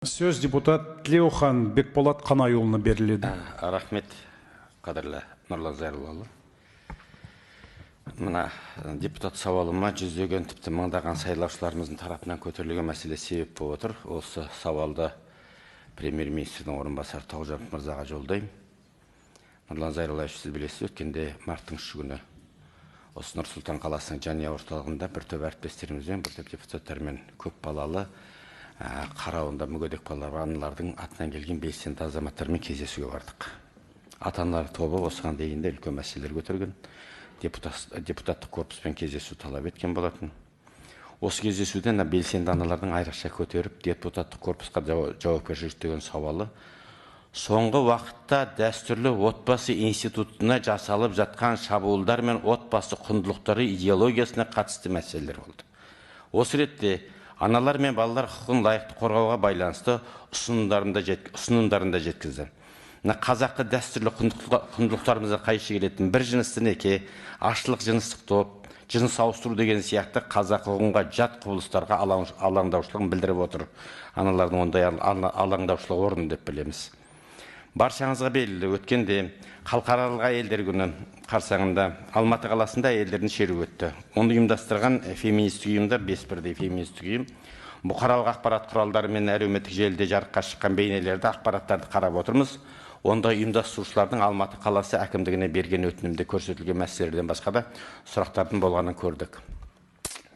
Сөз депутат Тлеухан Бекболат Қанайұлына беріледі. Рахмет, қадірлі Нұрлан Зайроллаұлы. Мына депутат сауалыма жүздеген тіпті мыңдаған сайлаушыларымыздың тарапынан көтерілген мәселе себеп болып отыр. Осы сауалды премьер-министрдің орынбасары Тоғжан мырзаға жолдаймын. Нұрлан Зайроллаевич, сіз білесіз, өткенде марттың 3 күні осы Нұр-Сұлтан қаласының жанұя орталығында бір топ әріптестерімізбен, бір топ депутаттармен көп балалы қарауында мүгедек балалар аналардың атынан келген белсенді азаматтармен кездесуге бардық. Ата-аналар тобы осыған дейін де үлкен мәселелер көтерген, депутаттық корпуспен кездесу талап еткен болатын. Осы кездесуден белсенді аналардың айрықша көтеріп, депутаттық корпусқа жауапкершілік деген сауалы соңғы уақытта дәстүрлі отбасы институтына жасалып жатқан шабуылдар мен отбасы құндылықтары идеологиясына қатысты мәселелер болды. Осы ретте аналар мен балалар құқығын лайықты қорғауға байланысты ұсынымдарында жеткізді. Қазақы дәстүрлі құндылықтарымызға қайшы келетін бір жынысты неке, ашылық жыныстық топ, жыныс ауыстыру деген сияқты қазақ ұғымға жат құбылыстарға алаңдаушылығын білдіріп отыр. Аналардың ондай алаңдаушылығы орын деп білеміз. Баршаңызға белгілі, өткенде халықаралық әйелдер күні қарсаңында Алматы қаласында әйелдердің шеруі өтті. Оны ұйымдастырған феминистік ұйымдар, 5 бірдей феминистік ұйым, бұқаралық ақпарат құралдары мен әлеуметтік желіде жарыққа шыққан бейнелерді, ақпараттарды қарап отырмыз. Онда ұйымдастырушылардың Алматы қаласы әкімдігіне берген өтінімде көрсетілген мәселелерден басқа да сұрақтардың болғанын көрдік.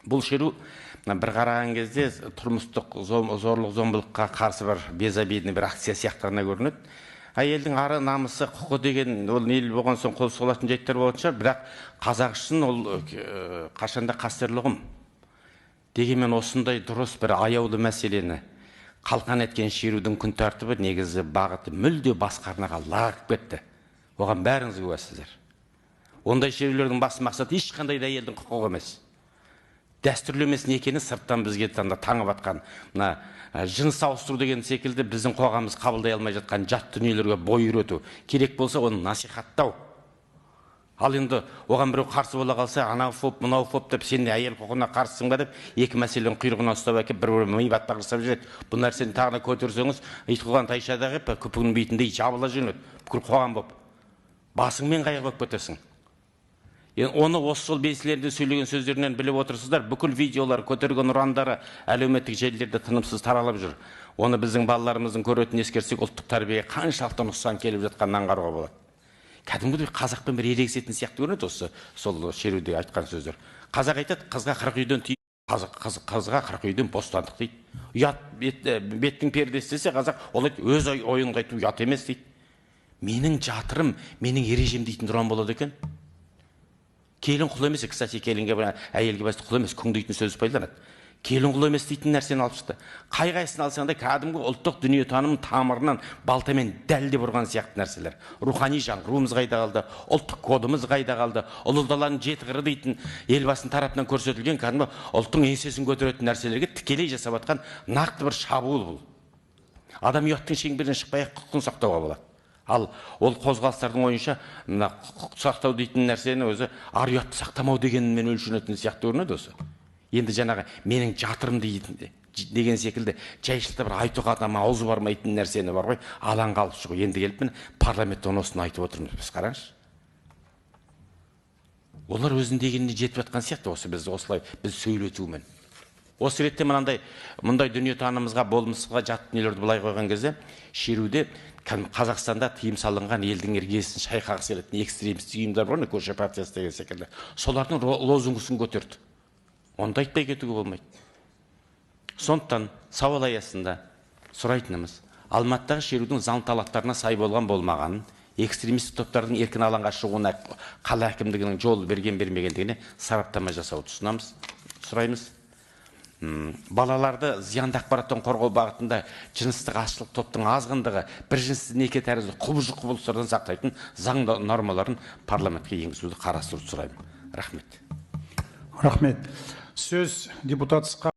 Бұл шеру бір қараған кезде тұрмыстық зорлық-зомбылыққа қарсы бір безобидный бір акция сияқтарына көрінеді. Әйелдің ары намысы құқы деген ол ел болған соң қол соғылатын жайттар болатын шығар, бірақ қазақ үшін ол қашанда қастерлі ұғым. Дегенмен осындай дұрыс бір аяулы мәселені қалқан еткен шерудің күн тәртібі негізі бағыты мүлде басқа арнаға лағып кетті. Оған бәріңіз куәсіздер. Ондай шерулердің басты мақсаты ешқандай да әйелдің құқығы емес. Дәстүрлі емес некені сырттан бізге таңып атқан жыныс ауыстыру деген секілді біздің қоғамымыз қабылдай алмай жатқан жат дүниелерге бой үйрету керек болса оны насихаттау. Ал енді оған біреу қарсы бола қалса, анау фоб, мынау фоб деп сен әйел құқығына қарсысың ба деп екі мәселенің құйрығына ұстап әкеп бір-бірін мибатпа жасап жүреді. Бұл нәрсені тағына көтерсеңіз, ит қуған тайшада қып күпігінің бетіндей жабыла жөнеді. Бүкіл қоғам болып. Басыңмен қайғы болып кетесің. Оны осы сол бейсілерде сөйлеген сөздерінен біліп отырсыздар. Бүкіл видеолар, көтерген ұрандары әлеуметтік желілерде тынымсыз таралып жүр. Оны біздің балаларымыздың көретінін ескерсек, ұлттық тәрбиеге қаншалықты нұқсан келіп жатқанын аңғаруға болады. Кәдімгідей қазақпен бір ерегісетін сияқты көрінеді осы сол шеруде айтқан сөздер. Қазақ айтады, қызға 40 үйден тиіп, қызға 40 үйден бостандық дейді. Ұят беттің пердесі десе қазақ, ол өз ойын қайту ұят емес дейді. Менің жатырым, менің ережем дейтін ұран болады екен. Келін құл емес, кстати, келінге әйелге басты құл емес, күң дейтін сөз пайдаланады. Келін құл емес дейтін нәрсені алып шықты. Қай-қайсысын алсаң да кәдімгі ұлттық дүниетаным тамырынан балтамен дәлдеп ұрған сияқты нәрселер. Рухани жаңғыруымыз қайда қалды, ұлттық кодымыз қайда қалды, ұлы даланың жеті қыры дейтін елбасының тарапынан көрсетілген кәдімгі ұлттың еңсесін көтеретін нәрселерге тікелей жасап жатқан нақты бір шабуыл бұл. Адам ұяттың шеңберінен шықпай-ақ құқығын сақтауға болады. Ал ол қозғалыстардың ойынша құқық сақтау дейтін нәрсені өзі ар ұятты сақтамау дегенмен өлшенетін сияқты көрінеді осы. Енді жаңағы менің жатырым деген секілді жайшылықта бір айтуға адам аузы бармайтын нәрсені бар ғой, алаңға алып шығу. Енді келіп міне парламентте осыны айтып отырмыз. Біз қараңызшы. Олар өзінің дегеніне жетіп жатқан сияқты осы біз осылай біз сөйлетумен. Осы ретте мұндай дүниетанымымызға болмысқа жат дүниелерді былай қойған кезде шеруде Қазақстанда тыйым салынған елдің іргесін шайқағысы келетін экстремистік ұйымдар бар, көше партиясы деген секілді. Солардың лозунгысын көтерді. Онда айтпай кетуге болмайды. Сондықтан сауал аясында сұрайтынымыз, Алматыдағы шерудің заң талаптарына сай болған болмағанын, экстремистік топтардың еркін алаңға шығуына қала әкімдігінің жол берген-бермегендігіне сараптама жасауды сұраймыз. Балаларды зиянды ақпараттан қорғау бағытында жыныстық ашылық топтың азғындығы, бір жынысты неке тәрізді құбыжық құбылыстардан сақтайтын заң нормаларын парламентке енгізуді қарастыруды сұраймын. Рахмет. Рахмет. Сөз депутат